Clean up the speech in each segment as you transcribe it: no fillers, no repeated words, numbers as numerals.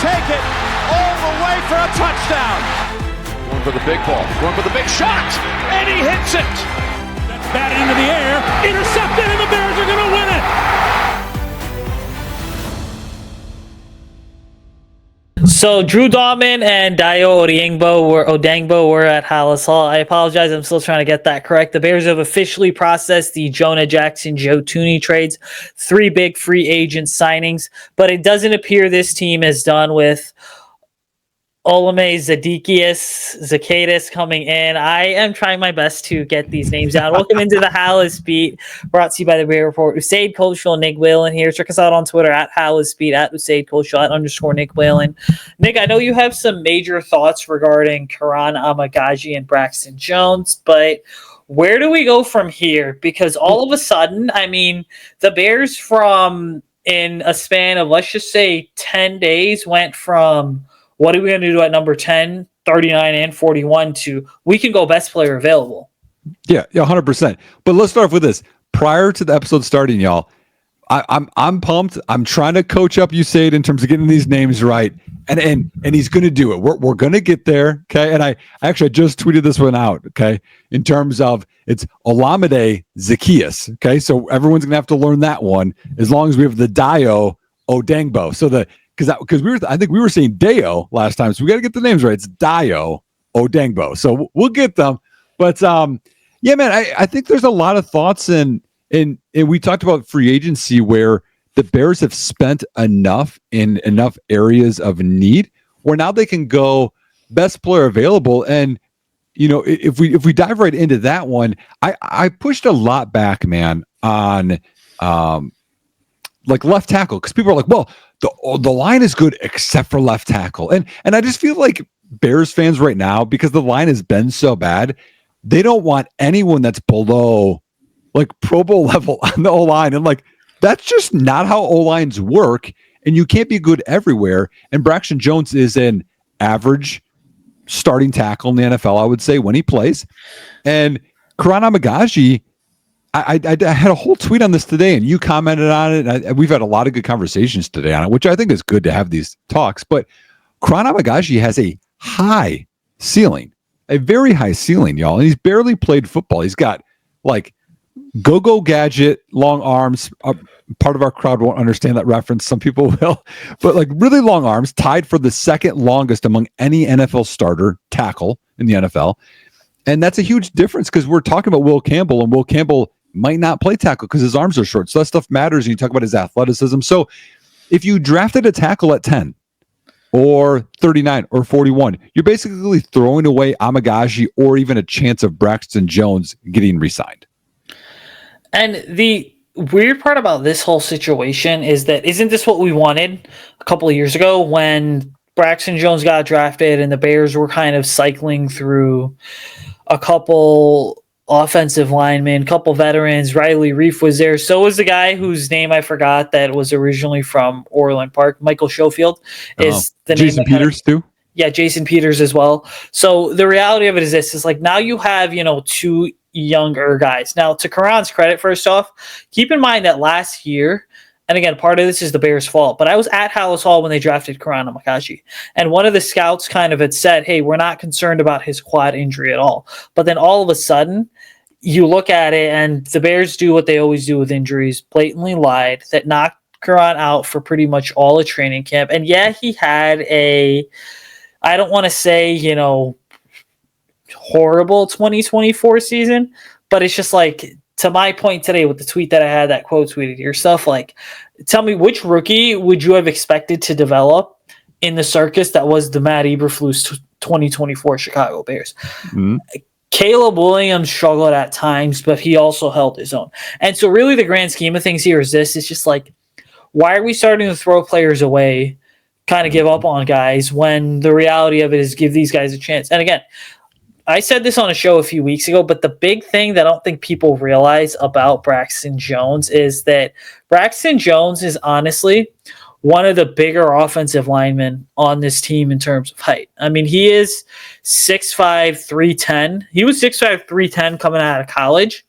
take it all the way for a touchdown. Going for the big ball, going for the big shot, and he hits it. That's batted into the air, intercepted, and the Bears are going to win it. So Drew Dawman and Dayo Odangbo were at Halas Hall. I apologize, I'm still trying to get that correct. The Bears have officially processed the Jonah Jackson, Joe Thuney trades, 3 big free agent signings, but it doesn't appear this team is done with Olame Zakus coming in. I am trying my best to get these names out. Welcome into the Halas Beat, brought to you by the Bear Report. Usayd, Koshul, Nick Whalen here. Check us out on Twitter at Halas Beat, at Usayd, Koshul, at _ Nick Whalen. Nick, I know you have some major thoughts regarding Kiran Amegadjie and Braxton Jones, but where do we go from here? Because all of a sudden, I mean, the Bears from in a span of, let's just say, 10 days went from what are we going to do at number 10, 39, and 41 to we can go best player available? Yeah, 100%. But let's start off with this. Prior to the episode starting, y'all, I'm pumped. I'm trying to coach up Usayd in terms of getting these names right, and he's going to do it. We're going to get there, okay? And I just tweeted this one out, okay? In terms of it's Olamide Zacchaeus, okay? So everyone's going to have to learn that one as long as we have the Dayo Odangbo. So because I think we were saying Dayo last time, so we got to get the names right. It's Dayo Odangbo. So we'll get them. But yeah, man, I think there's a lot of thoughts and we talked about free agency where the Bears have spent enough in enough areas of need where now they can go best player available. And you know, if we dive right into that one, I pushed a lot back, man, on like left tackle, because people are like, well, the line is good except for left tackle. And I just feel like Bears fans right now, because the line has been so bad, they don't want anyone that's below like Pro Bowl level on the O-line. And like, that's just not how O-lines work. And you can't be good everywhere. And Braxton Jones is an average starting tackle in the NFL, I would say, when he plays. And Kiran Amegadjie, I had a whole tweet on this today, and you commented on it. And we've had a lot of good conversations today on it, which I think is good to have these talks. But Kiran Amegadjie has a high ceiling, a very high ceiling, y'all. And he's barely played football. He's got like go-go gadget, long arms. Part of our crowd won't understand that reference. Some people will. But like really long arms, tied for the second longest among any NFL starter tackle in the NFL. And that's a huge difference because we're talking about Will Campbell, and Will Campbell might not play tackle because his arms are short. So that stuff matters. And you talk about his athleticism. So if you drafted a tackle at 10 or 39 or 41, you're basically throwing away Amegadjie or even a chance of Braxton Jones getting re-signed. And the weird part about this whole situation is that isn't this what we wanted a couple of years ago when Braxton Jones got drafted and the Bears were kind of cycling through a couple offensive linemen, couple veterans. Riley Reif was there. So was the guy whose name I forgot that was originally from Orland Park. Michael Schofield is the name. Jason Peters too? Yeah, Jason Peters as well. So the reality of it is this, is like now you have, two younger guys. Now, to Kiran's credit, first off, keep in mind that last year, and again, part of this is the Bears' fault, but I was at Halas Hall when they drafted Kiran Amegadjie, and one of the scouts kind of had said, hey, we're not concerned about his quad injury at all. But then all of a sudden, you look at it, and the Bears do what they always do with injuries, blatantly lied, that knocked Kiran out for pretty much all of training camp. And yeah, he had I don't want to say, horrible 2024 season, but it's just like, to my point today with the tweet that I had, that quote tweeted yourself, like, tell me which rookie would you have expected to develop in the circus that was the Matt Eberflus 2024 Chicago Bears? Mm-hmm. Caleb Williams struggled at times, but he also held his own. And so really the grand scheme of things here is this. It's just like, why are we starting to throw players away, kind of give up on guys, when the reality of it is give these guys a chance? And again, I said this on a show a few weeks ago, but the big thing that I don't think people realize about Braxton Jones is that Braxton Jones is honestly one of the bigger offensive linemen on this team in terms of height. I mean, he is 6'5", 310. He was 6'5", 310 coming out of college.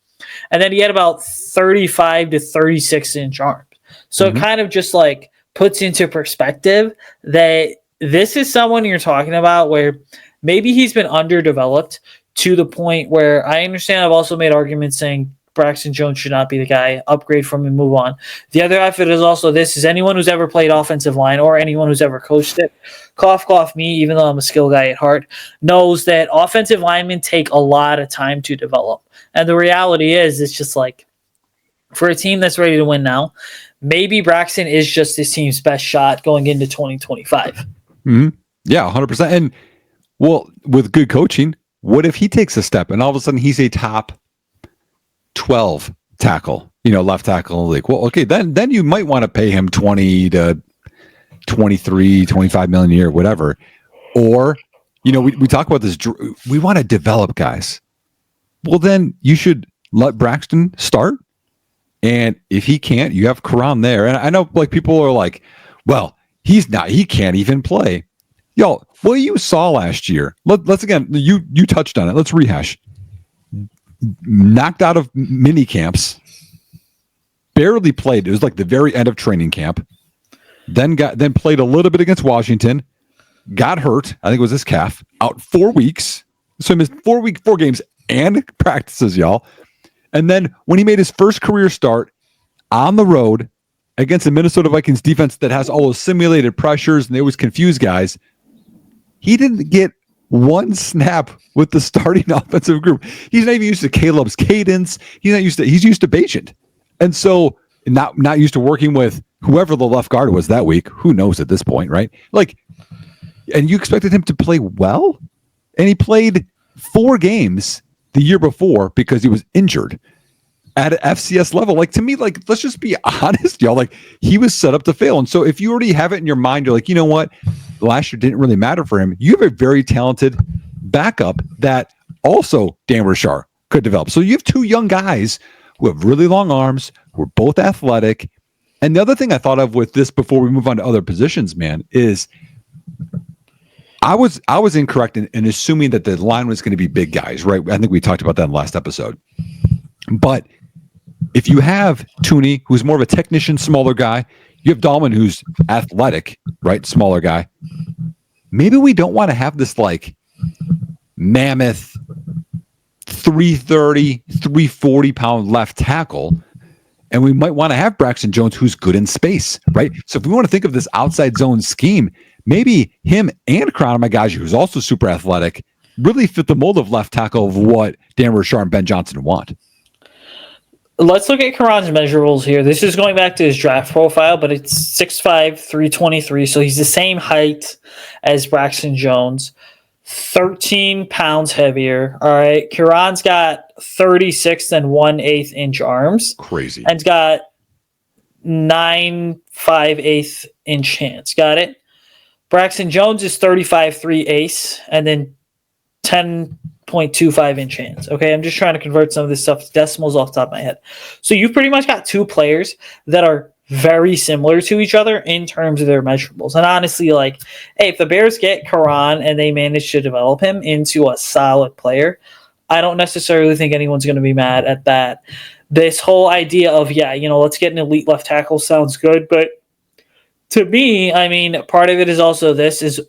And then he had about 35 to 36 inch arms. So It kind of just like puts into perspective that this is someone you're talking about where maybe he's been underdeveloped to the point where I understand I've also made arguments saying Braxton Jones should not be the guy, upgrade from and move on. The other half of it is also this is anyone who's ever played offensive line or anyone who's ever coached it, cough me, even though I'm a skill guy at heart, knows that offensive linemen take a lot of time to develop. And the reality is it's just like for a team that's ready to win now, maybe Braxton is just this team's best shot going into 2025. Mm-hmm. Yeah, 100%. And well, with good coaching, what if he takes a step and all of a sudden he's a top 12 tackle, left tackle in the league? Well, okay, then you might want to pay him 20 to 23, 25 million a year, whatever. Or, we talk about this. We want to develop guys. Well, then you should let Braxton start. And if he can't, you have Kiran there. And I know people are like, well, he can't even play. Yo, what you saw last year, let's again, you touched on it. Let's rehash. Knocked out of mini camps, barely played. It was like the very end of training camp. Then played a little bit against Washington, got hurt. I think it was his calf, out 4 weeks. So he missed 4 games and practices, y'all. And then when he made his first career start on the road against the Minnesota Vikings defense that has all those simulated pressures and they always confuse guys, he didn't get one snap with the starting offensive group. He's not even used to Caleb's cadence. He's used to Bagent. And so not used to working with whoever the left guard was that week. Who knows at this point, right? And you expected him to play well? And he played 4 games the year before because he was injured at an FCS level. To me, let's just be honest, y'all. He was set up to fail. And so if you already have it in your mind, you're like, you know what? Last year didn't really matter for him. You have a very talented backup that also Dan Richard could develop. So you have 2 young guys who have really long arms, who are both athletic. And the other thing I thought of with this before we move on to other positions, man, is I was incorrect in assuming that the line was going to be big guys, right? I think we talked about that in the last episode. But if you have Tooney, who's more of a technician, smaller guy, you have Dahlman, who's athletic, right? Smaller guy. Maybe we don't want to have this mammoth 330, 340 pound left tackle. And we might want to have Braxton Jones, who's good in space, right? So if we want to think of this outside zone scheme, maybe him and Kiran Amegadjie, who's also super athletic, really fit the mold of left tackle of what Dan Richard and Ben Johnson want. Let's look at Kiran's measurables here. This is going back to his draft profile, but it's 6'5", 323. So he's the same height as Braxton Jones, 13 pounds heavier. All right. Kiran's got 36 and 1/8 inch arms. Crazy. And got 9 5/8 inch hands. Got it? Braxton Jones is 35 3/8 and then 10.25 inch hands. Okay, I'm just trying to convert some of this stuff to decimals off the top of my head. So you've pretty much got 2 players that are very similar to each other in terms of their measurables. And honestly, hey, if the Bears get Kiran and they manage to develop him into a solid player, I don't necessarily think anyone's going to be mad at that. This whole idea of, let's get an elite left tackle sounds good. But to me, part of it is also is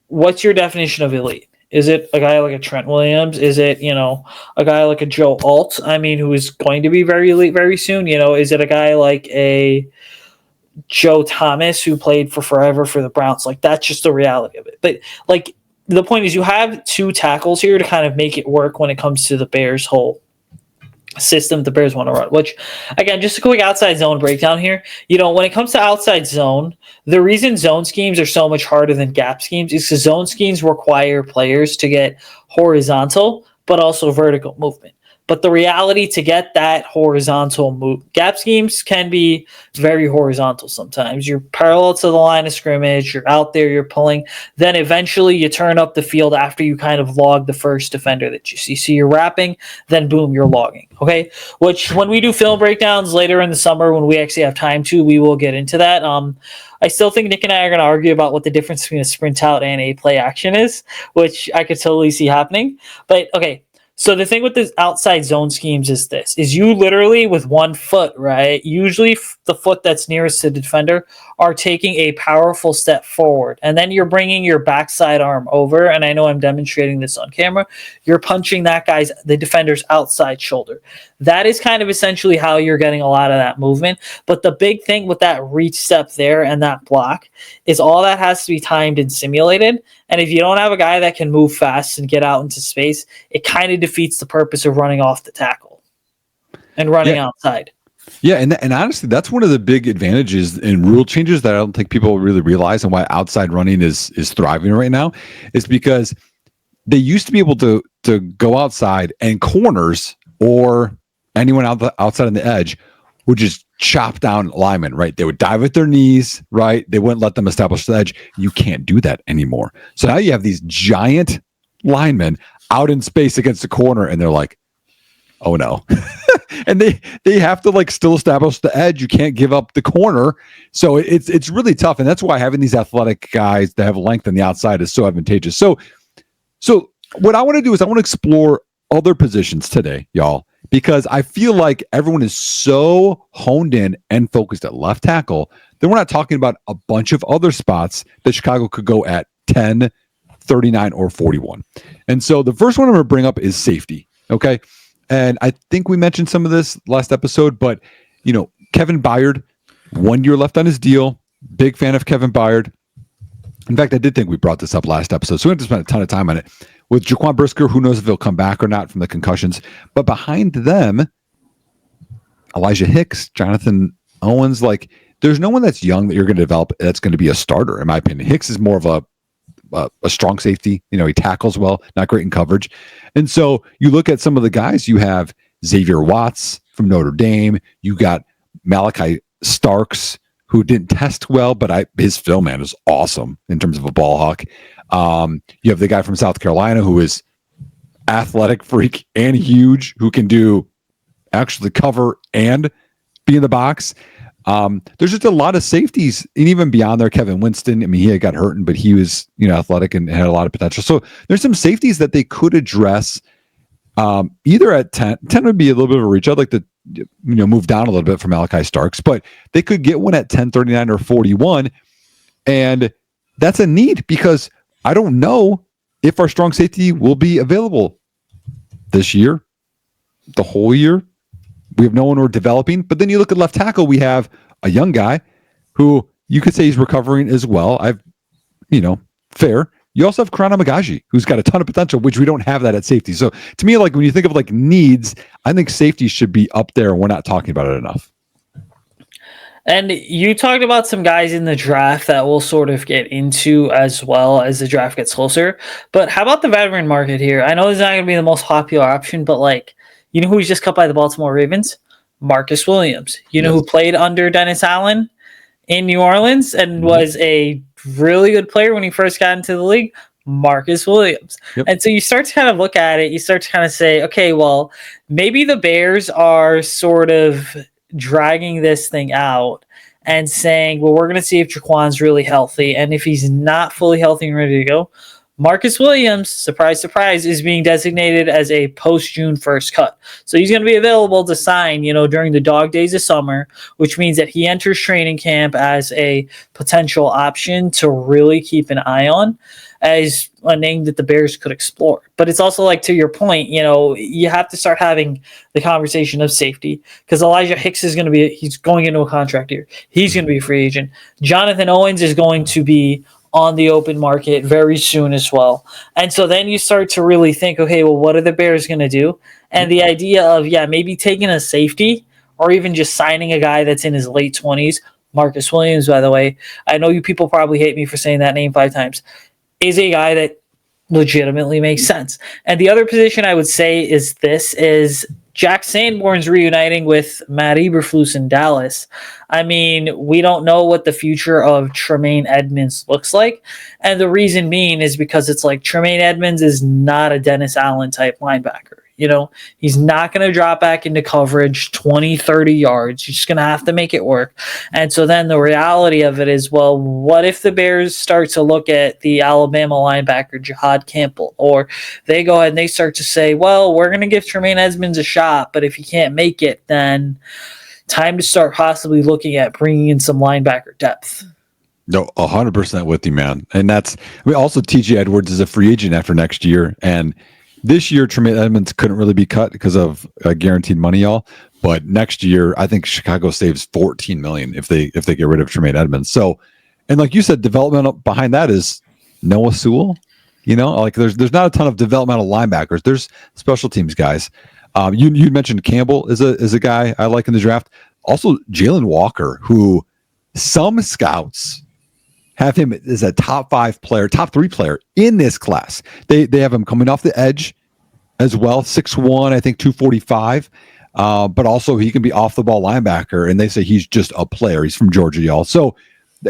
what's your definition of elite? Is it a guy like a Trent Williams? Is it, a guy like a Joe Alt? Who is going to be very elite very soon? Is it a guy like a Joe Thomas who played for forever for the Browns? That's just the reality of it. But the point is you have 2 tackles here to kind of make it work when it comes to the Bears' whole system the Bears want to run, which again, just a quick outside zone breakdown here. When it comes to outside zone, the reason zone schemes are so much harder than gap schemes is because zone schemes require players to get horizontal but also vertical movement. But the reality to get that horizontal move, gap schemes can be very horizontal sometimes. You're parallel to the line of scrimmage, you're out there, you're pulling. Then eventually you turn up the field after you kind of log the first defender that you see. So you're wrapping, then boom, you're logging. Okay? Which when we do film breakdowns later in the summer, when we actually have time to, we will get into that. I still think Nick and I are going to argue about what the difference between a sprint out and a play action is, which I could totally see happening. But okay. So the thing with the outside zone schemes is this, is you literally with one foot, right? Usually the foot that's nearest to the defender are taking a powerful step forward. And then you're bringing your backside arm over. And I know I'm demonstrating this on camera. You're punching the defender's outside shoulder. That is kind of essentially how you're getting a lot of that movement. But the big thing with that reach step there and that block is all that has to be timed and simulated. And if you don't have a guy that can move fast and get out into space, it kind of defeats the purpose of running off the tackle and running outside. Yeah, and honestly, that's one of the big advantages in rule changes that I don't think people really realize, and why outside running is thriving right now, is because they used to be able to go outside, and corners or anyone outside on the edge would just chop down linemen, right? They would dive at their knees, right? They wouldn't let them establish the edge. You can't do that anymore. So now you have these giant linemen out in space against the corner, and they're like, oh no. And they have to like still establish the edge. You can't give up the corner. So it's really tough. And that's why having these athletic guys that have length on the outside is so advantageous. So what I want to do is I want to explore other positions today, y'all, because I feel like everyone is so honed in and focused at left tackle that we're not talking about a bunch of other spots that Chicago could go at 10, 39, or 41. And so the first one I'm going to bring up is safety. Okay. And I think we mentioned some of this last episode, but Kevin Byard, 1 year left on his deal. Big fan of Kevin Byard. In fact, I did think we brought this up last episode, so we have to spend a ton of time on it. With Jaquan Brisker, who knows if he'll come back or not from the concussions. But behind them, Elijah Hicks, Jonathan Owens, like there's no one that's young that you're going to develop that's going to be a starter, in my opinion. Hicks is more of a strong safety. He tackles well, not great in coverage. And so you look at some of the guys, you have Xavier Watts from Notre Dame. You got Malachi Starks, who didn't test well, but his film, man, is awesome in terms of a ball hawk. You have the guy from South Carolina who is athletic freak and huge, who can do actually cover and be in the box. There's just a lot of safeties, and even beyond there, Kevin Winston. I mean, he got hurt, but he was, athletic and had a lot of potential. So there's some safeties that they could address either at 10. 10 would be a little bit of a reach. I'd like to, move down a little bit from Malachi Starks, but they could get one at 10, 39, or 41. And that's a need because I don't know if our strong safety will be available this year, the whole year. We have no one we're developing. But then you look at left tackle, we have a young guy who you could say he's recovering as well. Fair. You also have Kiran Amegadjie, who's got a ton of potential, which we don't have that at safety. So to me, like when you think of like needs, I think safety should be up there. We're not talking about it enough. And you talked about some guys in the draft that we'll sort of get into as well as the draft gets closer. But how about the veteran market here? I know it's not going to be the most popular option, but who was just cut by the Baltimore Ravens? Marcus Williams. Who played under Dennis Allen in New Orleans and was a really good player when he first got into the league? Marcus Williams. Yep. And so you start to kind of look at it. You start to kind of say, okay, well, maybe the Bears are sort of dragging this thing out and saying, well, we're going to see if Jaquan's really healthy. And if he's not fully healthy and ready to go, Marcus Williams, surprise, surprise, is being designated as a post-June 1st cut. So he's going to be available to sign, during the dog days of summer, which means that he enters training camp as a potential option to really keep an eye on, as a name that the Bears could explore. But it's also to your point, you have to start having the conversation of safety, because Elijah Hicks is he's going into a contract year. He's going to be a free agent. Jonathan Owens is going to be on the open market very soon as well. And so then you start to really think, okay, well, what are the Bears going to do? And the idea of, maybe taking a safety or even just signing a guy that's in his late 20s, Marcus Williams, by the way, I know you people probably hate me for saying that name 5 times, is a guy that legitimately makes sense. And the other position I would say is Jack Sanborn's reuniting with Matt Eberflus in Dallas. I mean, we don't know what the future of Tremaine Edmonds looks like. And the reason being is because it's Tremaine Edmonds is not a Dennis Allen type linebacker. He's not going to drop back into coverage 20, 30 yards. You're just going to have to make it work. And so then the reality of it is, well, what if the Bears start to look at the Alabama linebacker, Jihad Campbell, or they go ahead and they start to say, well, we're going to give Tremaine Edmonds a shot, but if he can't make it, then time to start possibly looking at bringing in some linebacker depth. No, 100% with you, man. And also TJ Edwards is a free agent after next year. And this year, Tremaine Edmonds couldn't really be cut because of guaranteed money, y'all. But next year, I think Chicago saves $14 million if they get rid of Tremaine Edmonds. So, and like you said, development behind that is Noah Sewell. There's not a ton of developmental linebackers. There's special teams guys. You mentioned Campbell is a guy I like in the draft. Also, Jalen Walker, who some scouts have him as a top 3 player in this class. They have him coming off the edge as well, 6'1", I think 245. But also he can be off the ball linebacker, and they say he's just a player. He's from Georgia, y'all. So,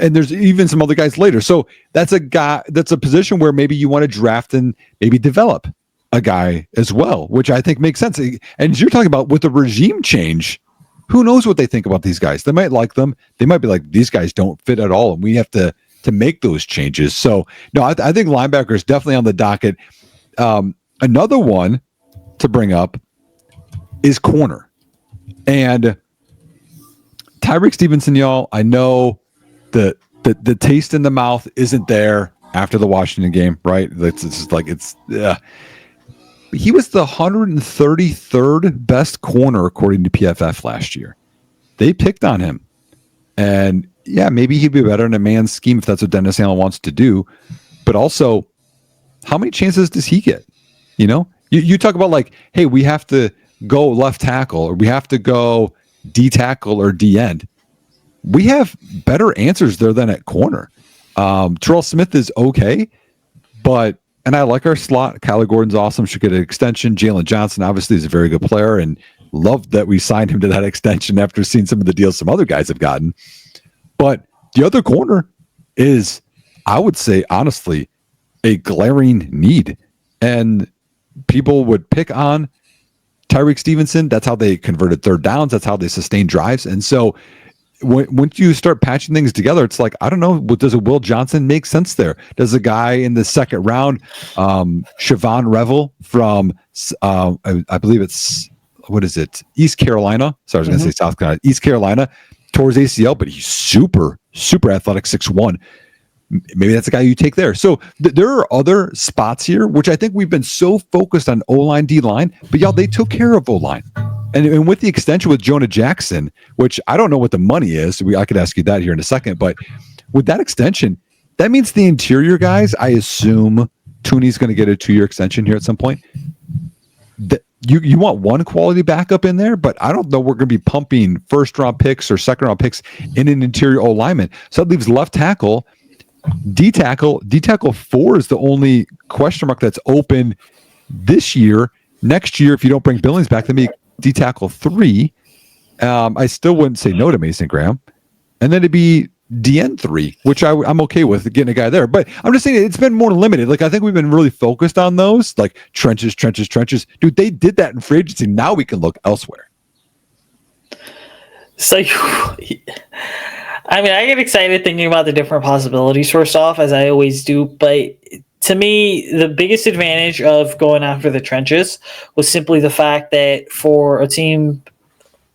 and there's even some other guys later. So that's a position where maybe you want to draft and maybe develop a guy as well, which I think makes sense. And you're talking about with the regime change, who knows what they think about these guys? They might like them. They might be like, these guys don't fit at all, and we have to make those changes. So, no, I think linebacker is definitely on the docket. Another one to bring up is corner. And Tyreek Stevenson, y'all, I know the taste in the mouth isn't there after the Washington game, right? He was the 133rd best corner according to PFF last year. They picked on him. And yeah, maybe he'd be better in a man's scheme if that's what Dennis Allen wants to do. But also, how many chances does he get? You talk about like, hey, we have to go left tackle, or we have to go D tackle or D end. We have better answers there than at corner. Terrell Smith is okay, and I like our slot. Kyler Gordon's awesome. Should get an extension. Jalen Johnson obviously is a very good player, and loved that we signed him to that extension after seeing some of the deals some other guys have gotten. But the other corner is, I would say, honestly, a glaring need. And people would pick on Tyreek Stevenson. That's how they converted third downs. That's how they sustained drives. And so once you start patching things together, it's like, I don't know, does a Will Johnson make sense there? Does a guy in the second round, Siobhan Revel from, I believe it's, what is it? East Carolina. Sorry, I was going to say South Carolina. East Carolina towards ACL, but he's super, super athletic, 6'1". Maybe that's a guy you take there. So there are other spots here, which I think we've been so focused on O-line, D-line, but y'all, they took care of O-line. And with the extension with Jonah Jackson, which I don't know what the money is. I could ask you that here in a second, but with that extension, that means the interior guys, I assume Tooney's going to get a 2-year extension here at some point. You want one quality backup in there, but I don't know we're going to be pumping first-round picks or second-round picks in an interior O-lineman. So that leaves left tackle, D tackle 4 is the only question mark that's open this year. Next year, if you don't bring Billings back, then be D tackle 3. I still wouldn't say no to Mason Graham. And then it'd be DN 3, which I'm okay with getting a guy there. But I'm just saying it's been more limited. Like, I think we've been really focused on those, like trenches. Dude, they did that in free agency. Now we can look elsewhere. So, I mean, I get excited thinking about the different possibilities, first off, as I always do. But to me, the biggest advantage of going after the trenches was simply the fact that for a team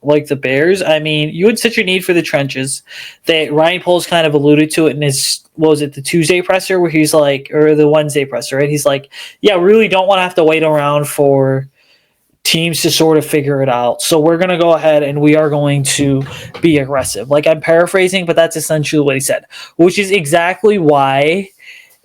like the Bears, I mean, you had such a need for the trenches that Ryan Poles kind of alluded to it in his, what was it, the Tuesday presser where he's like, or the Wednesday presser, right? He's like, yeah, really don't want to have to wait around for teams to sort of figure it out. So we're going to go ahead and we are going to be aggressive. Like, I'm paraphrasing, but that's essentially what he said, which is exactly why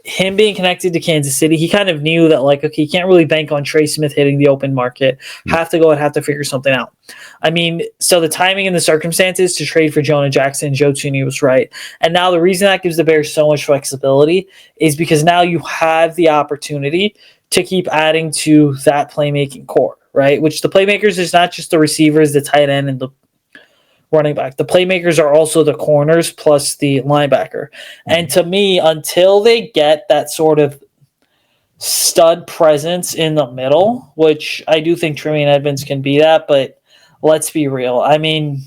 him being connected to Kansas City, he kind of knew that, like, okay, he can't really bank on Trey Smith hitting the open market. Have to go and have to figure something out. I mean, so the timing and the circumstances to trade for Jonah Jackson, Joe Tooney was right. And now the reason that gives the Bears so much flexibility is because now you have the opportunity to keep adding to that playmaking core, right? Which the playmakers is not just the receivers, the tight end, and the running back. The playmakers are also the corners plus the linebacker. And to me, until they get that sort of stud presence in the middle, which I do think Tremaine Edmonds can be that, but let's be real. I mean,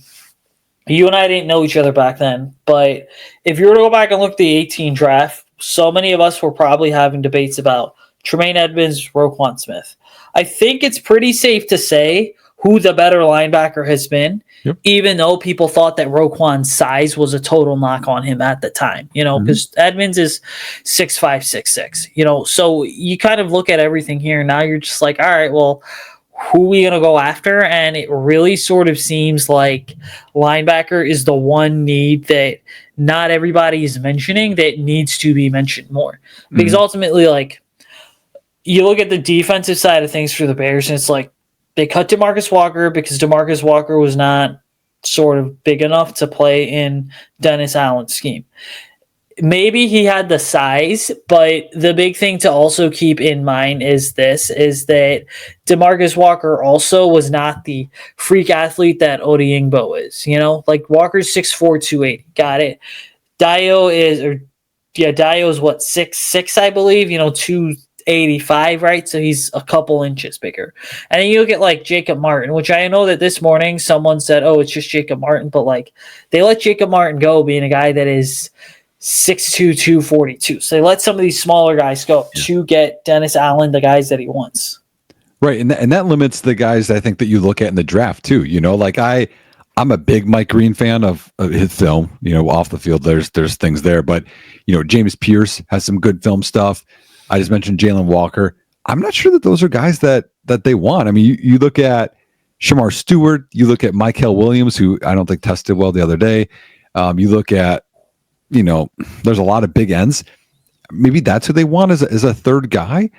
you and I didn't know each other back then, but if you were to go back and look at the 18 draft, so many of us were probably having debates about Tremaine Edmonds, Roquan Smith. I think it's pretty safe to say who the better linebacker has been, even though people thought that Roquan's size was a total knock on him at the time, because Edmonds is 6'5", 6'6", so you kind of look at everything here. Now you're just like, all right, well, who are we going to go after? And it really sort of seems like linebacker is the one need that not everybody is mentioning that needs to be mentioned more. Because ultimately, like, you look at the defensive side of things for the Bears, and it's like they cut DeMarcus Walker because DeMarcus Walker was not sort of big enough to play in Dennis Allen's scheme. Maybe he had the size, but the big thing to also keep in mind is that DeMarcus Walker also was not the freak athlete that Odeyingbo is. Like Walker's 6'4", 280. Got it. Dio is what, 6'6", I believe, 285, right? So he's a couple inches bigger. And then you look at like Jacob Martin, which I know that this morning someone said, oh, it's just Jacob Martin, but like they let Jacob Martin go, being a guy that is 6'2", 242. So they let some of these smaller guys go to get Dennis Allen the guys that he wants. Right, and that limits the guys I think that you look at in the draft too. Like I'm a big Mike Green fan of his film. Off the field, there's things there, but James Pierce has some good film stuff. I just mentioned Jalen Walker. I'm not sure that those are guys that they want. I mean, you look at Shamar Stewart, you look at Mykel Williams, who I don't think tested well the other day. You look at there's a lot of big ends. Maybe that's who they want as a third guy.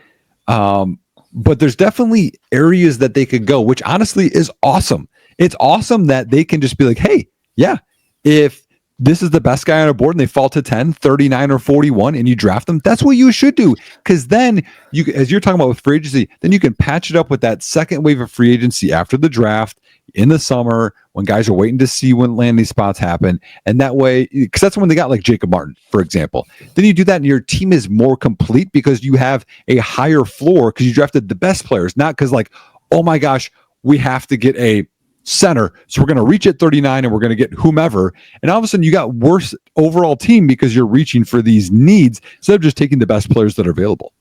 But there's definitely areas that they could go, which honestly is awesome. It's awesome that they can just be like, hey, yeah, if this is the best guy on a board and they fall to 10, 39 or 41 and you draft them, that's what you should do. Because then you, as you're talking about with free agency, then you can patch it up with that second wave of free agency after the draft in the summer when guys are waiting to see when landing spots happen. And that way, because that's when they got like Jacob Martin, for example. Then you do that and your team is more complete because you have a higher floor because you drafted the best players, not because like, oh my gosh, we have to get a center, so we're going to reach at 39 and we're going to get whomever. And all of a sudden you got worse overall team because you're reaching for these needs instead of just taking the best players that are available.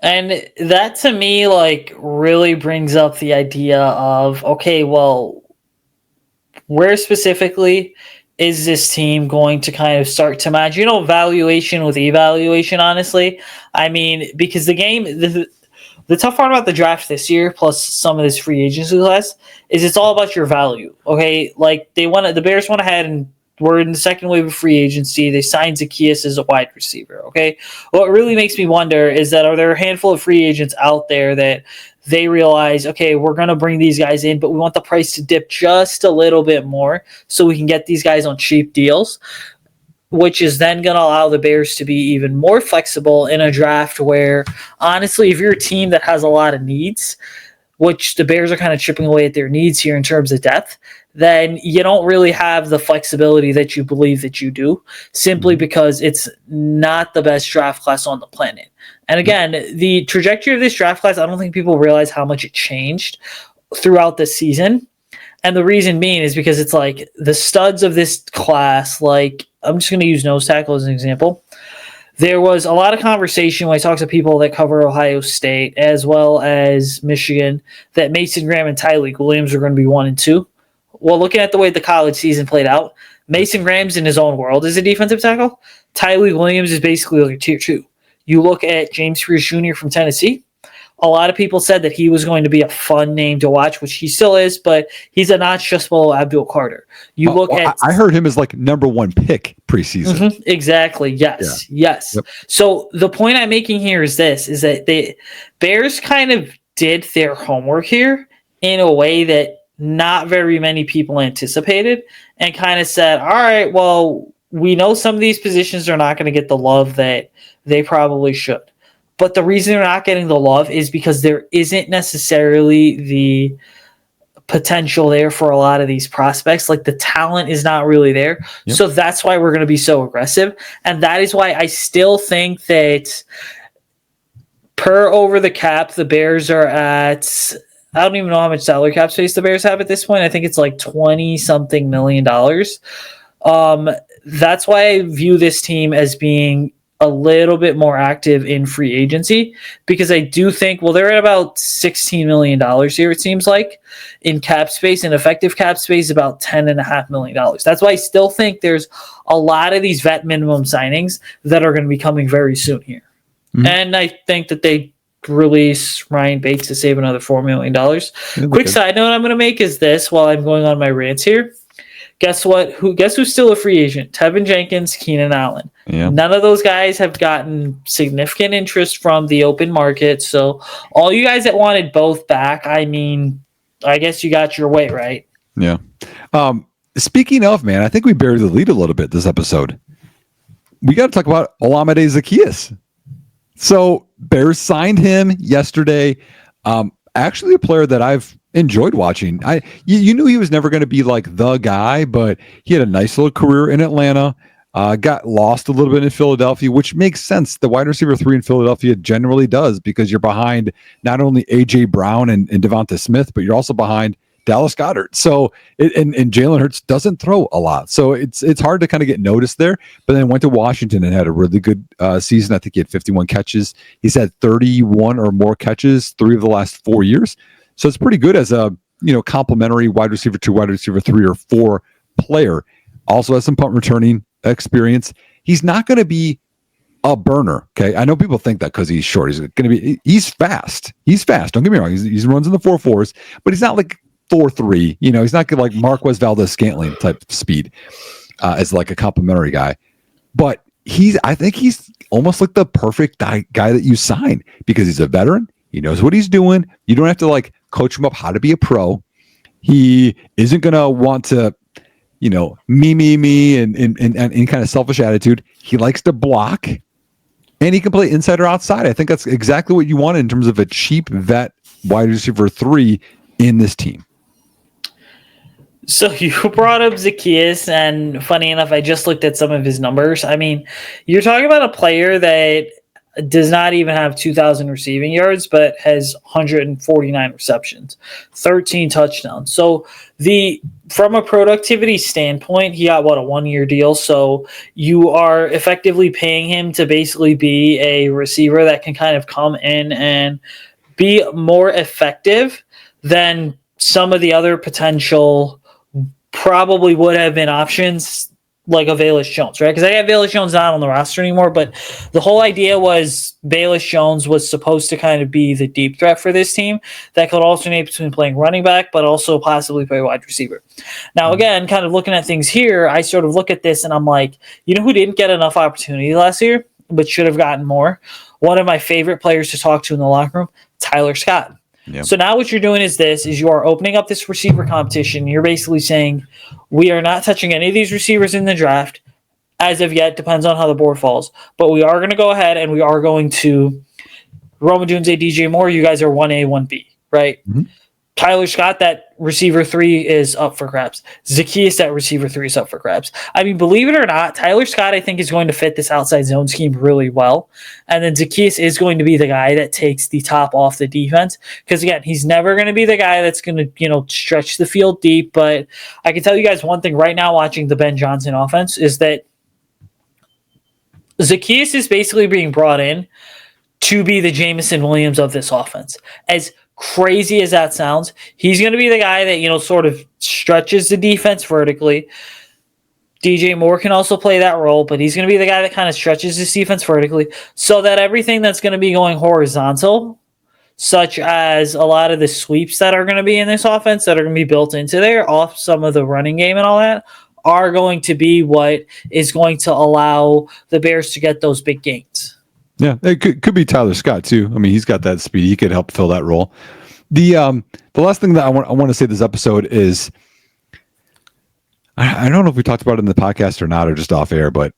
And that to me, like, really brings up the idea of, okay, well, where specifically is this team going to kind of start to match, valuation with evaluation, honestly? I mean, because the tough part about the draft this year, plus some of this free agency class, is it's all about your value. Okay, like the Bears went ahead and were in the second wave of free agency. They signed Zakus as a wide receiver. Okay, what really makes me wonder is that are there a handful of free agents out there that they realize, okay, we're going to bring these guys in, but we want the price to dip just a little bit more so we can get these guys on cheap deals, which is then going to allow the Bears to be even more flexible in a draft where, honestly, if you're a team that has a lot of needs, which the Bears are kind of chipping away at their needs here in terms of depth, then you don't really have the flexibility that you believe that you do, simply because it's not the best draft class on the planet. And again, the trajectory of this draft class, I don't think people realize how much it changed throughout the season. And the reason being is because it's like the studs of this class, like I'm just going to use nose tackle as an example. There was a lot of conversation when I talk to people that cover Ohio State as well as Michigan that Mason Graham and Tyleik Williams are going to be 1 and 2. Well, looking at the way the college season played out, Mason Graham's in his own world as a defensive tackle. Tyleik Williams is basically like a tier 2. You look at James Pierce Jr. from Tennessee. A lot of people said that he was going to be a fun name to watch, which he still is, but he's a notch just below Abdul Carter. I heard him as like number 1 pick preseason. Mm-hmm, exactly. Yes. Yeah. Yes. Yep. So the point I'm making here is this, is that the Bears kind of did their homework here in a way that not very many people anticipated and kind of said, all right, well, we know some of these positions are not going to get the love that they probably should. But the reason they're not getting the love is because there isn't necessarily the potential there for a lot of these prospects. Like the talent is not really there. Yep. So that's why we're going to be so aggressive. And that is why I still think that per over the cap, the Bears are at, I don't even know how much salary cap space the Bears have at this point. I think it's like 20 something $million. That's why I view this team as being a little bit more active in free agency, because I do think, well, they're at about $16 million here, it seems like, in cap space, and effective cap space about $10.5 million. That's why I still think there's a lot of these vet minimum signings that are going to be coming very soon here. Mm-hmm. And I think that they release Ryan Bates to save another $4 million. Quick side note I'm going to make is this while I'm going on my rants here. Guess what? Guess who's still a free agent? Tevin Jenkins, Keenan Allen. Yeah. None of those guys have gotten significant interest from the open market. So all you guys that wanted both back, I mean, I guess you got your way, right? Yeah. Speaking of, man, I think we buried the lead a little bit this episode. We got to talk about Olamide Zaccheaus. So Bears signed him yesterday. Actually, a player that I've enjoyed watching. You knew he was never going to be like the guy, but he had a nice little career in Atlanta. Got lost a little bit in Philadelphia, which makes sense. The wide receiver 3 in Philadelphia generally does, because you're behind not only A.J. Brown and Devonta Smith, but you're also behind Dallas Goedert. So, and Jalen Hurts doesn't throw a lot. So it's hard to kind of get noticed there. But then went to Washington and had a really good season. I think he had 51 catches. He's had 31 or more catches 3 of the last 4 years. So it's pretty good as a, complimentary wide receiver 2, wide receiver 3 or 4 player. Also has some punt returning experience. He's not going to be a burner. Okay. I know people think that because he's short, he's fast. He's fast. Don't get me wrong. He runs in the 4.4s, but he's not like 4.3. He's not like Marquez Valdez-Scantling type speed as like a complimentary guy. But I think he's almost like the perfect guy that you sign, because he's a veteran. He knows what he's doing. You don't have to like coach him up how to be a pro. He isn't going to want to, me and kind of selfish attitude. He likes to block, and he can play inside or outside. I think that's exactly what you want in terms of a cheap vet wide receiver 3 in this team. So you brought up Zaccheaus, and funny enough, I just looked at some of his numbers. I mean, you're talking about a player that does not even have 2,000 receiving yards, but has 149 receptions, 13 touchdowns. So from a productivity standpoint, he got a 1-year deal. So you are effectively paying him to basically be a receiver that can kind of come in and be more effective than some of the other potential probably would have been options, like a Velus Jones, right? Because I got Velus Jones not on the roster anymore, but the whole idea was Velus Jones was supposed to kind of be the deep threat for this team that could alternate between playing running back, but also possibly play wide receiver. Now, again, kind of looking at things here, I sort of look at this and I'm like, who didn't get enough opportunity last year, but should have gotten more? One of my favorite players to talk to in the locker room, Tyler Scott. Yep. So now what you're doing is you are opening up this receiver competition. You're basically saying, we are not touching any of these receivers in the draft as of yet, depends on how the board falls. But we are going to go ahead and we are going to Rome Odunze, DJ Moore. You guys are 1A, 1B, right? Mm-hmm. Tyler Scott, that receiver 3 is up for grabs. Zaccheaus, that receiver 3 is up for grabs. I mean, believe it or not, Tyler Scott, I think, is going to fit this outside zone scheme really well. And then Zaccheaus is going to be the guy that takes the top off the defense. Because, again, he's never going to be the guy that's going to, stretch the field deep. But I can tell you guys one thing right now watching the Ben Johnson offense is that Zaccheaus is basically being brought in to be the Jameson Williams of this offense. As crazy as that sounds, he's going to be the guy that, sort of stretches the defense vertically. DJ Moore can also play that role, but he's going to be the guy that kind of stretches his defense vertically so that everything that's going to be going horizontal, such as a lot of the sweeps that are going to be in this offense that are going to be built into there off some of the running game and all that, are going to be what is going to allow the Bears to get those big gains. Yeah, it could be Tyler Scott too. I mean, he's got that speed; he could help fill that role. The last thing that I want to say this episode is, I don't know if we talked about it in the podcast or not, or just off air, but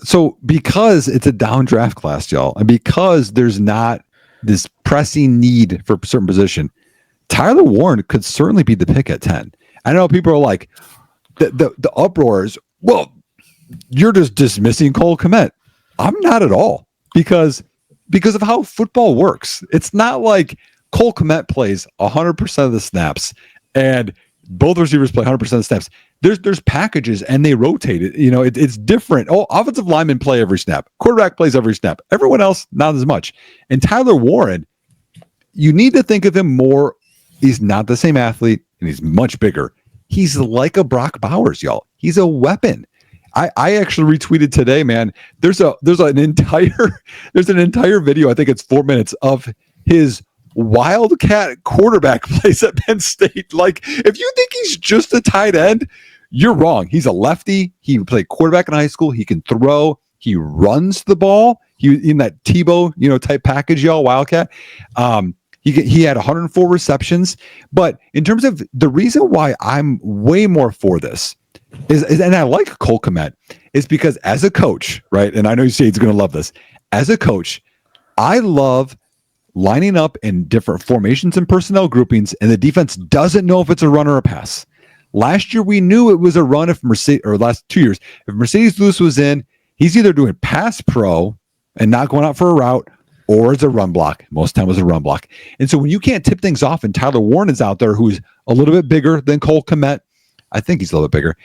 so because it's a down draft class, y'all, and because there's not this pressing need for a certain position, Tyler Warren could certainly be the pick at 10. I know people are like, the uproar is, well, you're just dismissing Cole Kmet. I'm not at all. Because because of how football works. It's not like Cole Kmet plays 100% of the snaps and both receivers play 100% of the snaps. There's packages and they rotate it. It's different. Oh, offensive linemen play every snap. Quarterback plays every snap. Everyone else, not as much. And Tyler Warren, you need to think of him more. He's not the same athlete and he's much bigger. He's like a Brock Bowers, y'all. He's a weapon. I actually retweeted today, man. There's an entire video, I think it's 4 minutes, of his wildcat quarterback plays at Penn State. Like, if you think he's just a tight end, you're wrong. He's a lefty. He played quarterback in high school. He can throw. He runs the ball. He in that Tebow, type package, y'all, wildcat. He had 104 receptions. But in terms of the reason why I'm way more for this is and I like Cole Kmet, is because as a coach, right? And I know Usayd's going to love this. As a coach, I love lining up in different formations and personnel groupings, and the defense doesn't know if it's a run or a pass. Last year, we knew it was a run last 2 years, if Mercedes Lewis was in, he's either doing pass pro and not going out for a route, or it's a run block. Most time it was a run block. And so when you can't tip things off and Tyler Warren is out there, who's a little bit bigger than Cole Kmet, I think he's a little bit bigger.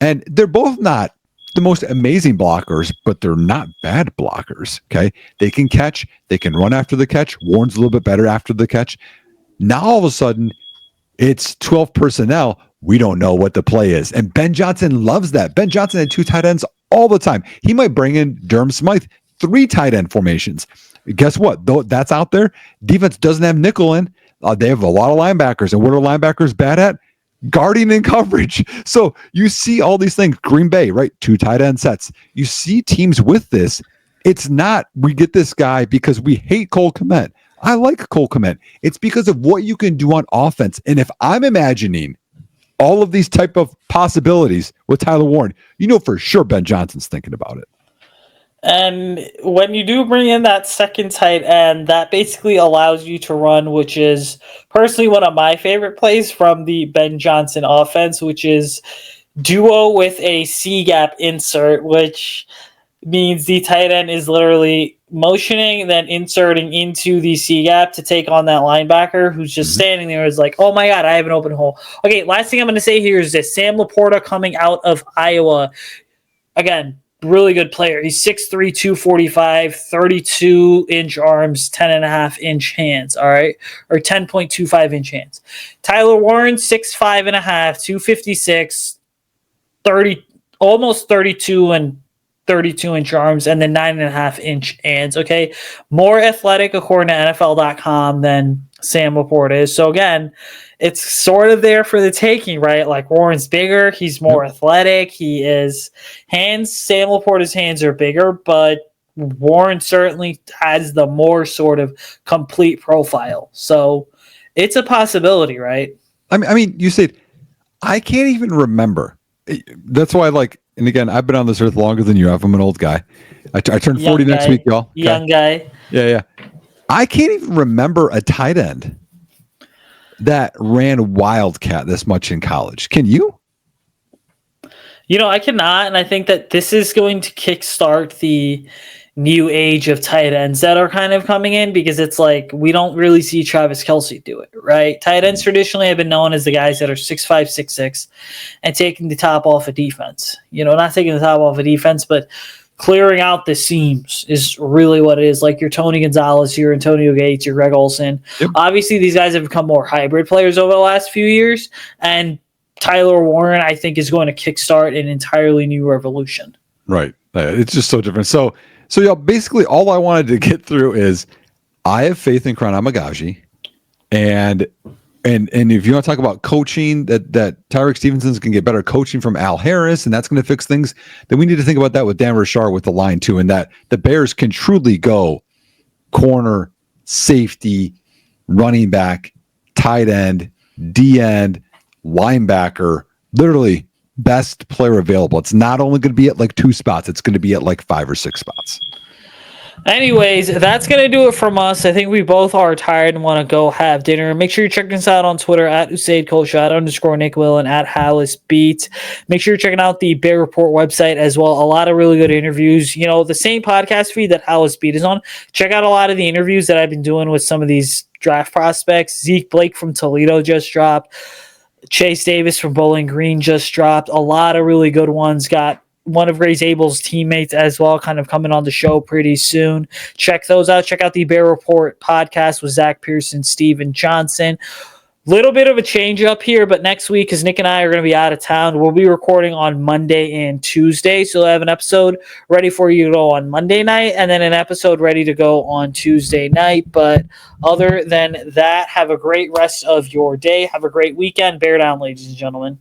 And they're both not the most amazing blockers, but they're not bad blockers. Okay. They can catch, they can run after the catch. Warren's a little bit better after the catch. Now all of a sudden it's 12 personnel. We don't know what the play is. And Ben Johnson loves that. Ben Johnson had 2 tight ends all the time. He might bring in Durham Smythe, 3 tight end formations. Guess what? Though that's out there. Defense doesn't have nickel in. They have a lot of linebackers. And what are linebackers bad at? Guarding and coverage. So you see all these things. Green Bay, right? 2 tight end sets. You see teams with this. It's not we get this guy because we hate Cole Kmet. I like Cole Kmet. It's because of what you can do on offense. And if I'm imagining all of these type of possibilities with Tyler Warren, for sure Ben Johnson's thinking about it. And when you do bring in that second tight end, that basically allows you to run, which is personally one of my favorite plays from the Ben Johnson offense, which is duo with a C-gap insert, which means the tight end is literally motioning and then inserting into the C-gap to take on that linebacker who's just standing there is like, oh my God, I have an open hole. Okay, last thing I'm going to say here is this. Sam Laporta coming out of Iowa. Again, really good player. He's 6'3", 245, 32-inch arms, 10.5-inch hands, all right? Or 10.25-inch hands. Tyler Warren, 6'5.5", 256, 30, almost 32 and 32-inch arms, and then 9.5-inch hands, okay? More athletic, according to NFL.com, than Sam Laporta is. So, again, it's sort of there for the taking, right? Like, Warren's bigger. He's more athletic. He is hands. Sam Laporta's hands are bigger, but Warren certainly has the more sort of complete profile. So, it's a possibility, right? I mean, you said, I can't even remember. That's why, and again, I've been on this earth longer than you have. I'm an old guy. I turn 40 next week, y'all. Okay. Young guy. Yeah. I can't even remember a tight end that ran wildcat this much in college. Can you? I cannot, and I think that this is going to kickstart the new age of tight ends that are kind of coming in, because it's like we don't really see Travis Kelce do it, right? Tight ends traditionally have been known as the guys that are 6'5", 6'6", and taking the top off of defense. Not taking the top off of defense, but clearing out the seams is really what it is. Like your Tony Gonzalez, your Antonio Gates, your Greg Olsen. Yep. Obviously, these guys have become more hybrid players over the last few years, and Tyler Warren, I think, is going to kickstart an entirely new revolution. Right. It's just so different. So y'all, basically all I wanted to get through is I have faith in Kiran Amegadjie, and if you want to talk about coaching, that Tyreek Stevenson's can get better coaching from Al Harris, and that's going to fix things, then we need to think about that with Dan Richard with the line too, and that the Bears can truly go corner, safety, running back, tight end, D end, linebacker, literally best player available. It's not only going to be at 2 spots, it's going to be at 5 or 6 spots. Anyways, that's going to do it from us. I think we both are tired and want to go have dinner. Make sure you check us out on Twitter at Usayd Koshul, at _Nick Whalen, at Halas Beat. Make sure you're checking out the Bear Report website as well. A lot of really good interviews. The same podcast feed that Halas Beat is on. Check out a lot of the interviews that I've been doing with some of these draft prospects. Zeke Blake from Toledo just dropped. Chase Davis from Bowling Green just dropped. A lot of really good ones. Got one of Ray Zabel's teammates as well, kind of coming on the show pretty soon. Check those out. Check out the Bear Report podcast with Zach Pearson, Steven Johnson. Little bit of a change up here, but next week, because Nick and I are going to be out of town, we'll be recording on Monday and Tuesday. So we'll have an episode ready for you to go on Monday night and then an episode ready to go on Tuesday night. But other than that, have a great rest of your day. Have a great weekend. Bear down, ladies and gentlemen.